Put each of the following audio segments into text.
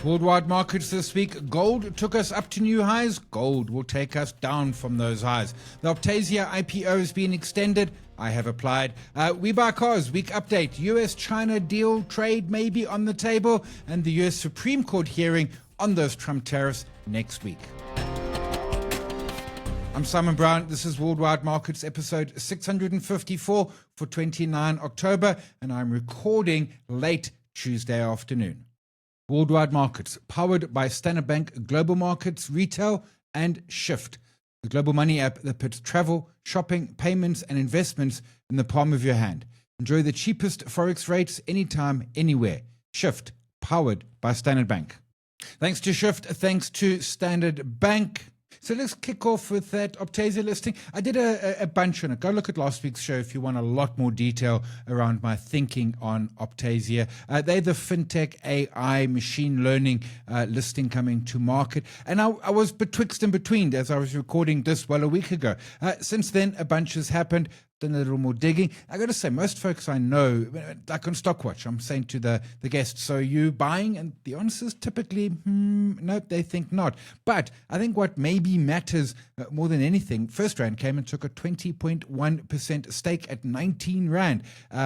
Worldwide markets this week. Gold took us up to new highs. Gold will take us down from those highs. The Optasia IPO has been extended. I have applied. WeBuyCars week update. US-China deal trade may be on the table. And the US Supreme Court hearing on those Trump tariffs next week. I'm Simon Brown. This is Worldwide Markets episode 654 for 29 October. And I'm recording late Tuesday afternoon. Worldwide Markets, powered by Standard Bank Global Markets, Retail, and Shyft, the global money app that puts travel, shopping, payments, and investments in the palm of your hand. Enjoy the cheapest forex rates anytime, anywhere. Shyft, powered by Standard Bank. Thanks to Shyft, thanks to Standard Bank. So let's kick off with that Optasia listing. I did a bunch on it. Go look at last week's show if you want a lot more detail around my thinking on Optasia. They're the fintech AI machine learning listing coming to market. And I was betwixt and between as I was recording this a week ago. Since then, a bunch has happened. Done a little more digging. I got to say, most folks I know, like on Stockwatch, I'm saying to the guests, so you buying? And the answer is typically, nope, they think not. But I think what maybe matters more than anything, First Rand came and took a 20.1% stake at 19 Rand,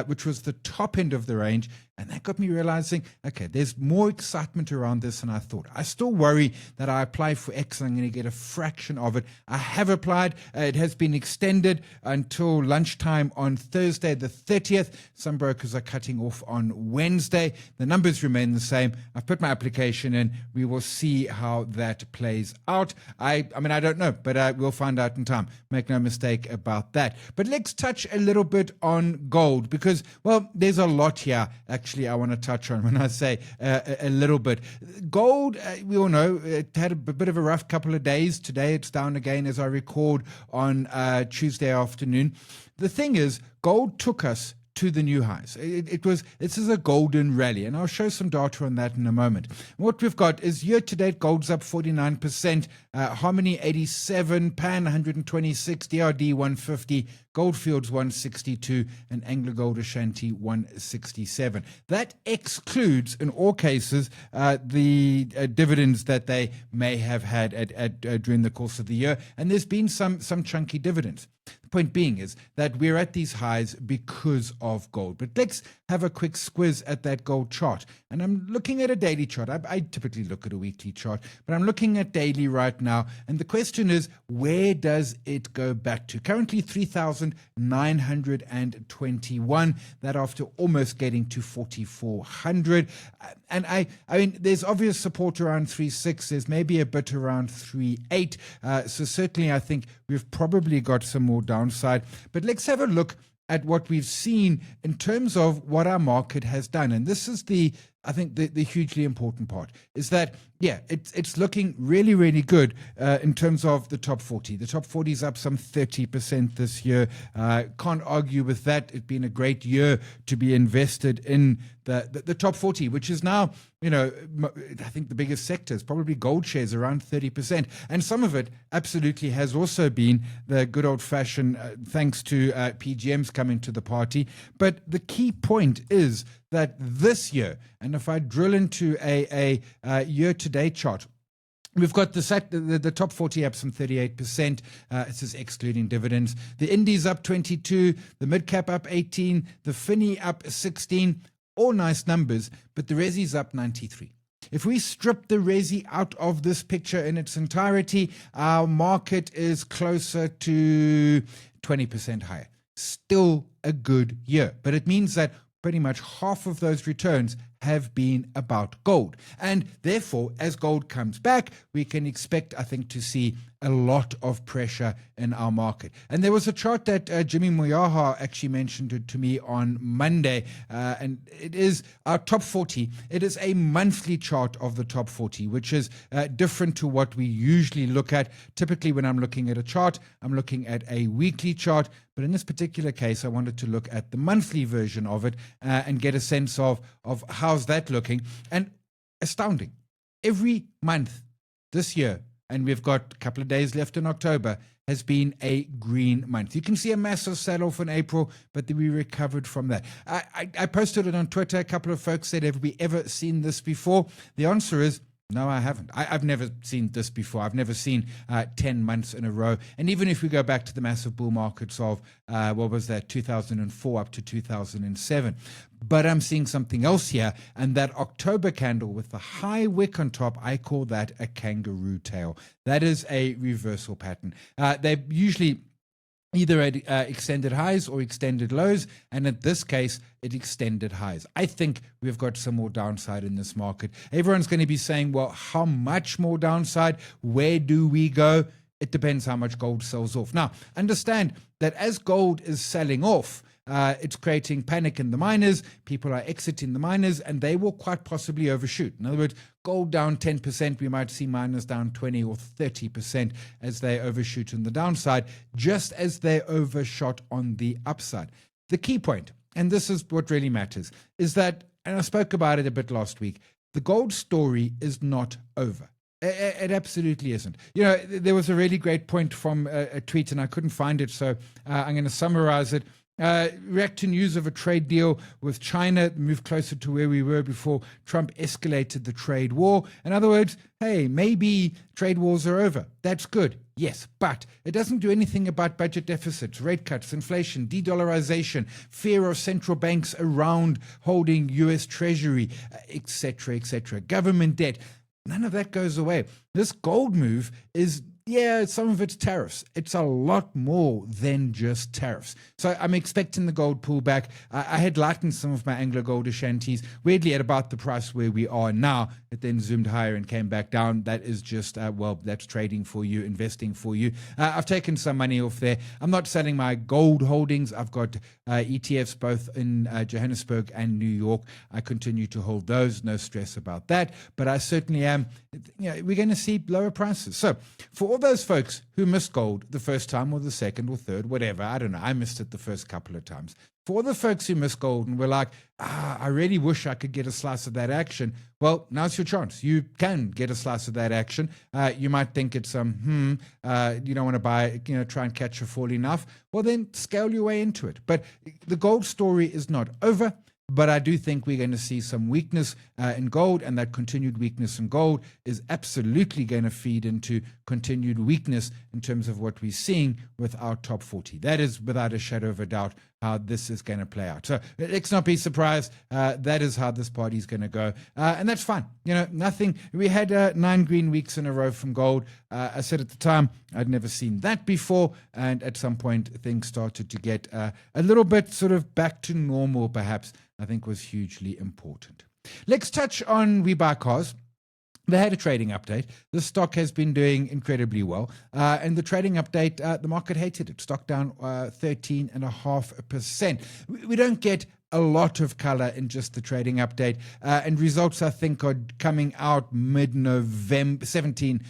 which was the top end of the range. And that got me realizing, okay, there's more excitement around this than I thought. I still worry that I apply for X and I'm going to get a fraction of it. I have applied. It has been extended until lunchtime on Thursday, the 30th. Some brokers are cutting off on Wednesday. The numbers remain the same. I've put my application in. We will see how that plays out. I mean, I don't know, but we'll find out in time. Make no mistake about that. But let's touch a little bit on gold because, well, there's a lot here actually I want to touch on when I say a little bit. Gold, we all know, it had a bit of a rough couple of days. Today it's down again as I record on Tuesday afternoon. The thing is, gold took us to the new highs. This is a golden rally, and I'll show some data on that in a moment. What we've got is year-to-date, gold's up 49%, Harmony 87, Pan 126, DRD 150, Goldfields 162, and AngloGold Ashanti 167. That excludes, in all cases, the dividends that they may have had during the course of the year, and there's been some chunky dividends. The point being is that we're at these highs because of gold. But let's have a quick squiz at that gold chart. And I'm looking at a daily chart. I typically look at a weekly chart, but I'm looking at daily right now. And the question is, where does it go back to? Currently 3,921. That after almost getting to 4,400. And I mean, there's obvious support around 3.6. There's maybe a bit around 3.8. So certainly I think we've probably got some more downside. But let's have a look at what we've seen in terms of what our market has done. And this is I think the hugely important part is that, yeah, it's looking really, really good in terms of the top 40. The top 40 is up some 30% this year. Can't argue with that. It's been a great year to be invested in the top 40, which is now, I think the biggest sector is probably gold shares, around 30%. And some of it absolutely has also been the good old-fashioned, thanks to PGMs coming to the party. But the key point is that this year, and if I drill into a year-to-date chart, we've got the top 40 up some 38%. It says excluding dividends. The Indies up 22, the mid-cap up 18, the Finny up 16. All nice numbers, but the Resi's up 93. If we strip the Resi out of this picture in its entirety, our market is closer to 20% higher. Still a good year, but it means that pretty much half of those returns have been about gold. And therefore, as gold comes back, we can expect, I think, to see a lot of pressure in our market. And there was a chart that Jimmy Moyaha actually mentioned it to me on Monday, and it is our top 40. It is a monthly chart of the top 40, which is different to what we usually look at. Typically, when I'm looking at a chart, I'm looking at a weekly chart. But in this particular case, I wanted to look at the monthly version of it and get a sense of how's that looking. And astounding. Every month this year, and we've got a couple of days left in October, has been a green month. You can see a massive sell-off in April, but then we recovered from that. I posted it on Twitter. A couple of folks said, have we ever seen this before? The answer is, no, I haven't. I've never seen this before. I've never seen 10 months in a row. And even if we go back to the massive bull markets of, 2004 up to 2007. But I'm seeing something else here. And that October candle with the high wick on top, I call that a kangaroo tail. That is a reversal pattern. They usually either at extended highs or extended lows, and in this case, it extended highs. I think we've got some more downside in this market. Everyone's going to be saying, well, how much more downside? Where do we go? It depends how much gold sells off. Now, understand that as gold is selling off, it's creating panic in the miners. People are exiting the miners, and they will quite possibly overshoot. In other words, gold down 10%, we might see miners down 20 or 30% as they overshoot on the downside, just as they overshot on the upside. The key point, and this is what really matters, is that, and I spoke about it a bit last week, the gold story is not over. It absolutely isn't. You know, there was a really great point from a tweet, and I couldn't find it, so I'm going to summarize it. React to news of a trade deal with China, move closer to where we were before Trump escalated the trade war. In other words, hey, maybe trade wars are over. That's good. Yes, but it doesn't do anything about budget deficits, rate cuts, inflation, de-dollarization, fear of central banks around holding U.S. Treasury, etc., etc. Government debt. None of that goes away. This gold move is, yeah, some of it's tariffs. It's a lot more than just tariffs. So I'm expecting the gold pullback. I had lightened some of my AngloGold Ashantis, weirdly at about the price where we are now. It then zoomed higher and came back down. That is just, that's trading for you, investing for you. I've taken some money off there. I'm not selling my gold holdings. I've got ETFs both in Johannesburg and New York. I continue to hold those. No stress about that. But I certainly am. We're going to see lower prices. So for all those folks who missed gold the first time or the second or third, whatever, I don't know, I missed it the first couple of times. For all the folks who missed gold and were like, I really wish I could get a slice of that action. Well, now's your chance. You can get a slice of that action. You might think it's you don't want to buy, try and catch a fall enough. Well, then scale your way into it. But the gold story is not over. But I do think we're going to see some weakness in gold, and that continued weakness in gold is absolutely going to feed into continued weakness in terms of what we're seeing with our top 40. That is, without a shadow of a doubt, how this is going to play out. So let's not be surprised. That is how this party is going to go. And that's fine. Nothing. We had 9 green weeks in a row from gold. I said at the time, I'd never seen that before. And at some point, things started to get a little bit sort of back to normal, perhaps. I think was hugely important. Let's touch on WeBuyCars. They had a trading update. The stock has been doing incredibly well. And the trading update, the market hated it. Stock down 13.5%. We don't get a lot of color in just the trading update. And results, I think, are coming out mid-November, 17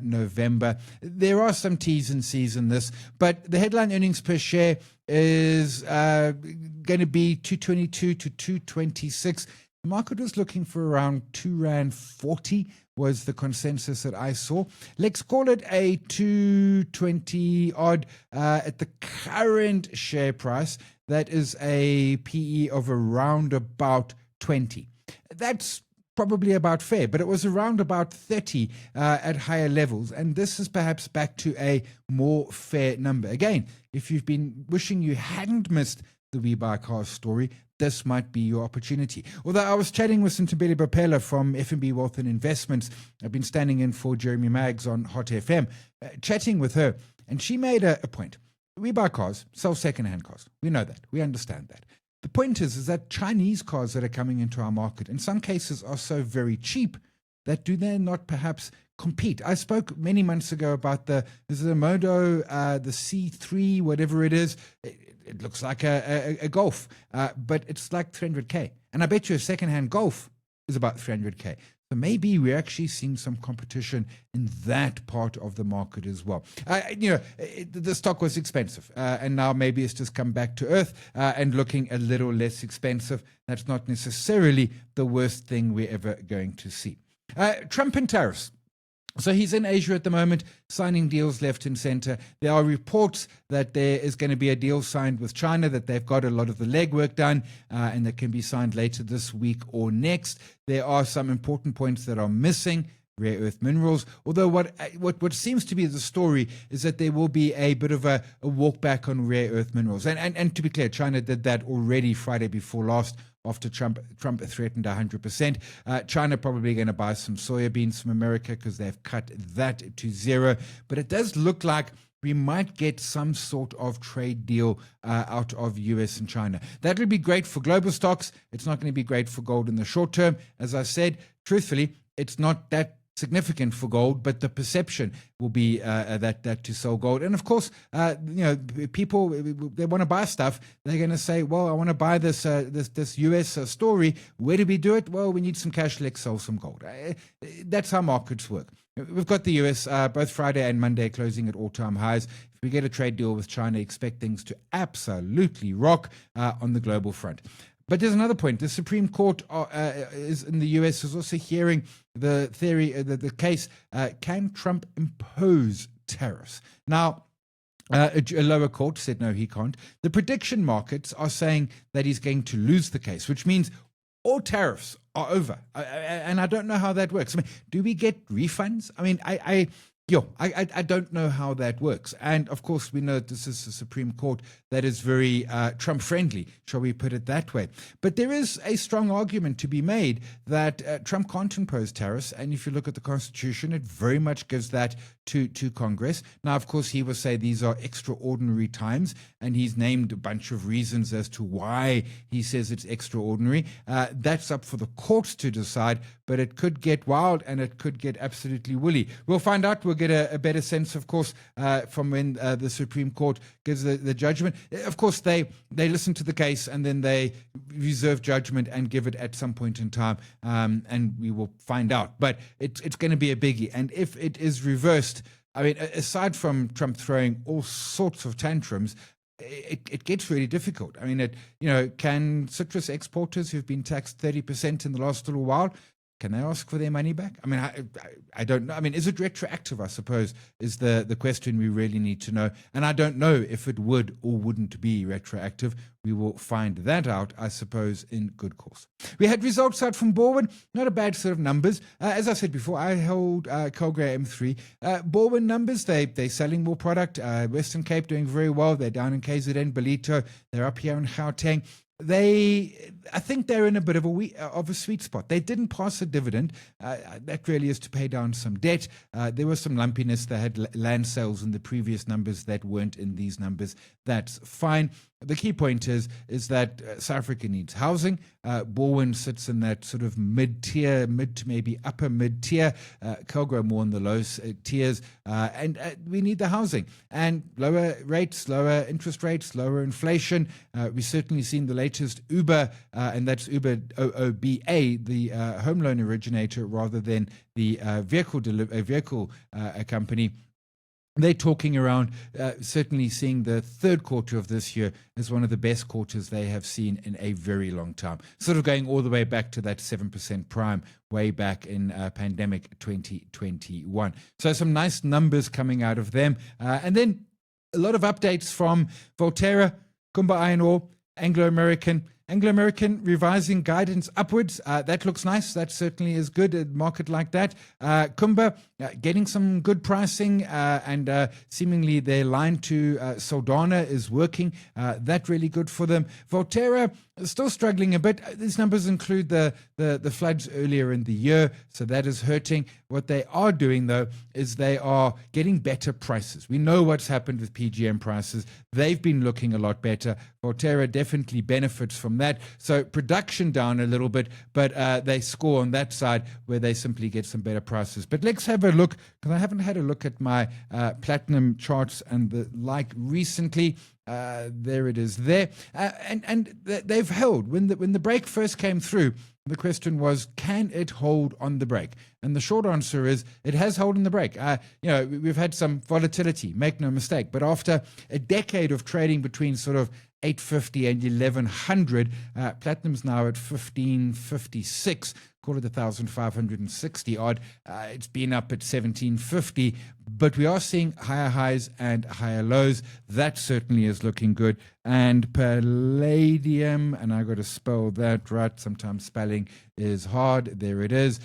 November. There are some T's and C's in this, but the headline earnings per share is going to be 222 to 226. The market was looking for around R2.40 was the consensus that I saw. Let's call it a 220 odd at the current share price. That is a PE of around about 20. That's probably about fair, but it was around about 30 at higher levels. And this is perhaps back to a more fair number. Again, if you've been wishing you hadn't missed the WeBuyCars story, this might be your opportunity. Although I was chatting with Ntobeli Bapela from F&B Wealth and Investments. I've been standing in for Jeremy Maggs on Hot FM, chatting with her, and she made a point. WeBuyCars sell second-hand cars. We know that. We understand that. The point is that Chinese cars that are coming into our market, in some cases, are so very cheap that do they not perhaps compete? I spoke many months ago about the Modo, the C3, whatever it is. It looks like a Golf, but it's like 300K. And I bet you a second-hand Golf is about 300K. So maybe we're actually seeing some competition in that part of the market as well. The stock was expensive, and now maybe it's just come back to earth and looking a little less expensive. That's not necessarily the worst thing we're ever going to see. Trump and tariffs. So he's in Asia at the moment, signing deals left and center. There are reports that there is going to be a deal signed with China, that they've got a lot of the legwork done, and that can be signed later this week or next. There are some important points that are missing. Rare earth minerals, although what seems to be the story is that there will be a bit of a walk back on rare earth minerals. And to be clear, China did that already Friday before last, after Trump threatened 100%. China probably going to buy some soya beans from America because they've cut that to zero. But it does look like we might get some sort of trade deal out of US and China. That would be great for global stocks. It's not going to be great for gold in the short term. As I said, truthfully, it's not that significant for gold, but the perception will be that to sell gold. And of course, people, they want to buy stuff. They're going to say, well, I want to buy this US story. Where do we do it? Well, we need some cash. Let's sell some gold. That's how markets work. We've got the US both Friday and Monday closing at all-time highs. If we get a trade deal with China, expect things to absolutely rock on the global front. But there's another point. The Supreme Court is in the US is also hearing the theory, the case, can Trump impose tariffs? Now, a lower court said no, he can't. The prediction markets are saying that he's going to lose the case, which means all tariffs are over. And I don't know how that works. I mean, do we get refunds? I mean, I don't know how that works. And of course, we know that this is the Supreme Court that is very Trump friendly, shall we put it that way. But there is a strong argument to be made that Trump can't impose tariffs. And if you look at the Constitution, it very much gives that to Congress. Now, of course, he will say these are extraordinary times, and he's named a bunch of reasons as to why he says it's extraordinary. That's up for the courts to decide, but it could get wild and it could get absolutely woolly. We'll find out. We'll get a better sense, of course, from when the Supreme Court gives the judgment. Of course, they listen to the case and then they reserve judgment and give it at some point in time, and we will find out. But it's going to be a biggie. And if it is reversed, I mean, aside from Trump throwing all sorts of tantrums, it gets really difficult. I mean, can citrus exporters who've been taxed 30% in the last little while, can they ask for their money back? I mean, I don't know. I mean, is it retroactive, I suppose, is the question we really need to know. And I don't know if it would or wouldn't be retroactive. We will find that out, I suppose, in good course. We had results out from Baldwin. Not a bad set of numbers. As I said before, I hold Calgary M3. Baldwin numbers, they're selling more product. Western Cape doing very well. They're down in KZN, Ballito. They're up here in Gauteng. I think they're in a bit of a sweet spot. They didn't pass a dividend. That really is to pay down some debt. There was some lumpiness. They had land sales in the previous numbers that weren't in these numbers. That's fine. The key point is that South Africa needs housing. Baldwin sits in that sort of mid-tier, mid to maybe upper mid-tier. Calgary more in the low tiers. And we need the housing. And lower rates, lower interest rates, lower inflation. We've certainly seen the latest Uber, and that's Uber OOBA, the home loan originator, rather than the vehicle company. They're talking around certainly seeing the third quarter of this year as one of the best quarters they have seen in a very long time. Sort of going all the way back to that 7% prime way back in pandemic 2021. So some nice numbers coming out of them. And then a lot of updates from Volterra, Kumba Iron Ore, Anglo-American revising guidance upwards. That looks nice. That certainly is good. A market like that. Kumba getting some good pricing, and seemingly their line to Soldana is working. That really good for them. Volterra still struggling a bit. These numbers include the floods earlier in the year, so that is hurting. What they are doing, though, is they are getting better prices. We know what's happened with PGM prices. They've been looking a lot better. Volterra definitely benefits from that. So production down a little bit, but they score on that side where they simply get some better prices. But let's have a look, because I haven't had a look at my platinum charts and the like recently. There it is there. And they've held. When the break first came through, the question was, can it hold on the break? And the short answer is, it has held on the break. We've had some volatility, make no mistake. But after a decade of trading between sort of 850 and 1100, platinum's now at 1556. call it 1,560 odd. It's been up at 1,750, but we are seeing higher highs and higher lows. That certainly is looking good. And palladium, and I got to spell that right. Sometimes spelling is hard. There it is.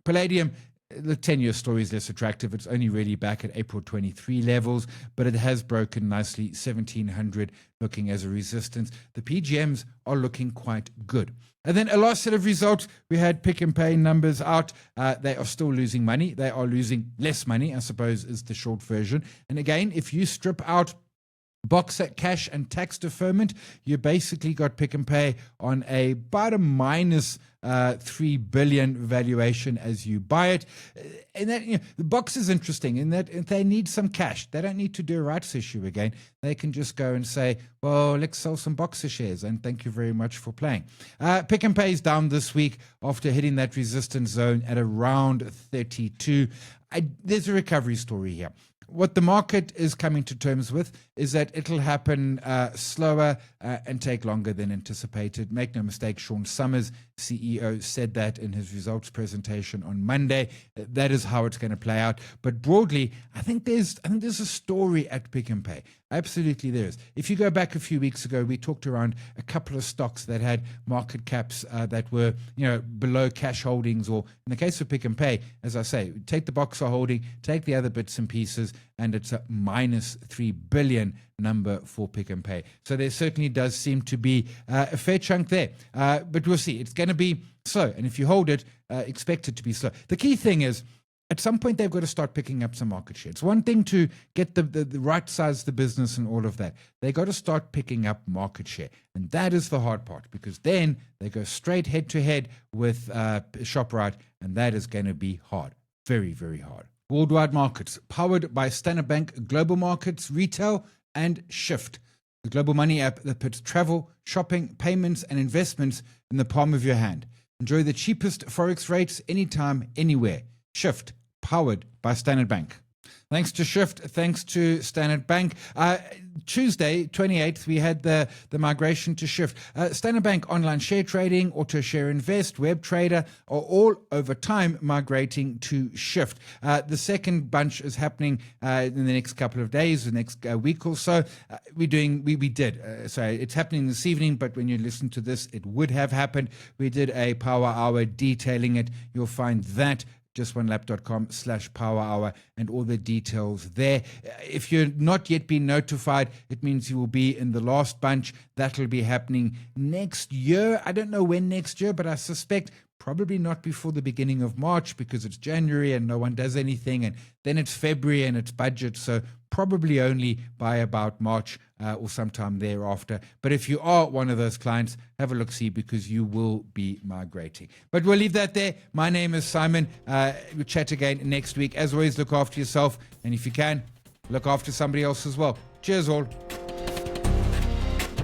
Palladium, the 10-year story is less attractive. It's only really back at April 23 levels, but it has broken nicely, 1,700 looking as a resistance. The PGMs are looking quite good. And then a last set of results, we had Pick and Pay numbers out. They are still losing money. They are losing less money, I suppose, is the short version. And again, if you strip out Boxer, cash and tax deferment, you basically got Pick and Pay on about a minus 3 billion valuation as you buy it. And that, the box is interesting in that if they need some cash, they don't need to do a rights issue again. They can just go and say, well, let's sell some Boxer shares and thank you very much for playing. Pick and Pay is down this week after hitting that resistance zone at around 32. There's a recovery story here. What the market is coming to terms with is that it'll happen slower and take longer than anticipated. Make no mistake, Sean Summers, CEO, said that in his results presentation on Monday. That is how it's going to play out. But broadly, I think there's a story at Pick and Pay. Absolutely there is. If you go back a few weeks ago, we talked around a couple of stocks that had market caps that were below cash holdings, or in the case of Pick and Pay, as I say, take the Boxer holding, take the other bits and pieces, and it's a minus 3 billion number for Pick and Pay. So there certainly does seem to be a fair chunk there. But we'll see. It's going to be slow. And if you hold it, expect it to be slow. The key thing is, at some point, they've got to start picking up some market share. It's one thing to get the right size of the business and all of that. They got to start picking up market share. And that is the hard part, because then they go straight head to head with ShopRite, and that is going to be hard. Very, very hard. Worldwide markets, powered by Standard Bank Global Markets, Retail, and Shyft, the global money app that puts travel, shopping, payments, and investments in the palm of your hand. Enjoy the cheapest Forex rates anytime, anywhere. Shyft, powered by Standard Bank. Thanks to Shyft, thanks to Standard Bank. Tuesday, 28th, we had the migration to Shyft. Standard Bank Online Share Trading, Auto Share Invest, Web Trader are all over time migrating to Shyft. The second bunch is happening in the next couple of days, the next week or so. We did. It's happening this evening, but when you listen to this, it would have happened. We did a power hour detailing it. You'll find that justonelap.com/power hour and all the details there. If you're not yet been notified, it means you will be in the last bunch. That will be happening next year. I don't know when next year, but I suspect probably not before the beginning of March, because it's January and no one does anything, and then it's February and it's budget, so probably only by about March or sometime thereafter. But if you are one of those clients, have a look-see, because you will be migrating. But we'll leave that there. My name is Simon. We'll chat again next week. As always, look after yourself, and if you can, look after somebody else as well. Cheers all.